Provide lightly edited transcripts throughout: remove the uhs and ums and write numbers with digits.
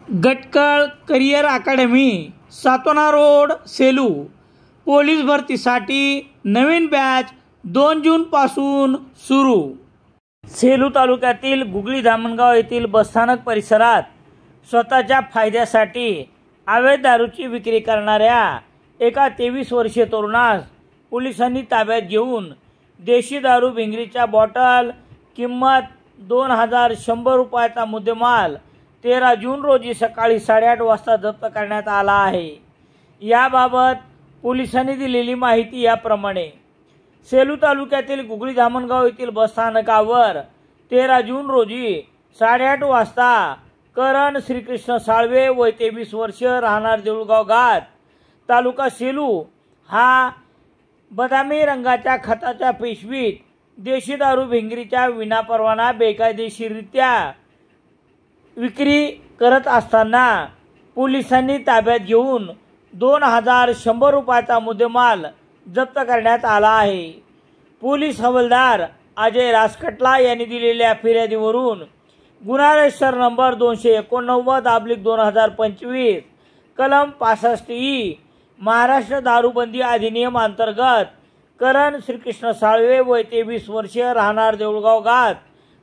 Gatkal career academy, Satona road, Selu. Police भरतीसाठी नवीन batch 2 जूनपासून सुरू. सेलू तालुक्यातील गुगली धामणगाव येथील बसस्थानक परिसरात स्वतःच्या फायद्यासाठी अवैध दारूची विक्री करणाऱ्या एका 23 वर्षीय तरुणास पोलिसांनी ताब्यात घेऊन देशी दारू भिंगरीच्या बॉटल, किंमत 2100 रुपयाचा मुद्देमाल 13 जून रोजी सकाळी 8:30 वाजता जप्त करण्यात आला आहे. याबाबत पोलिसांनी दिलेली माहिती याप्रमाणे. सेलू तालुक्यातील गुगली धामणगाव येथील बसस्थानकावर 13 जून रोजी 8:30 वाजता करण श्रीकृष्ण साळवे वय 23 वर्ष, राहणार देऊळगाव घाट, तालुका सेलू हा बदामी रंगाच्या खताच्या पिशवीत देशी दारू भिंगरीच्या विनापरवाना बेकायदेशीररित्या विक्री करत असताना पोलिसांनी ताब्यात घेऊन 2100 रुपयाचा मुद्देमाल जप्त करण्यात आला आहे. पोलीस हवालदार अजय रासकटला यांनी दिलेल्या फिर्यादीवरून गुन्हा रजिस्टर नंबर 289/2025 कलम 65 महाराष्ट्र दारूबंदी अधिनियम अंतर्गत करण श्रीकृष्ण साळवे वय 23 वर्ष, राहणार देऊळगाव घाट,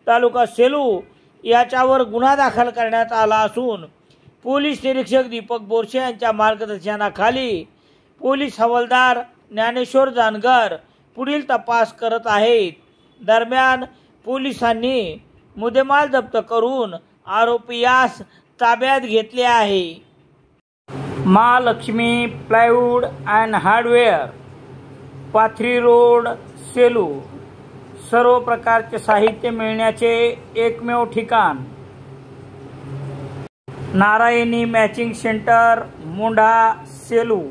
तालुका सेलू याच्यावर गुन्हा दाखल करण्यात आला असून पोलीस निरीक्षक दीपक बोरसे यांच्या मार्गदर्शनाखाली पोलीस हवालदार ज्ञानेश्वर जानगर पुढील तपास करत आहेत. दरम्यान पोलिसांनी मुद्देमाल जप्त करून आरोपीयास ताब्यात घेतले आहे. Mahalakshmi plywood and hardware, Pathri road, Selu. सर्व प्रकारचे साहित्य मिळण्याचे एकमेव ठिकाण. नारायणी मॅचिंग सेंटर, मोंढा, सेलू.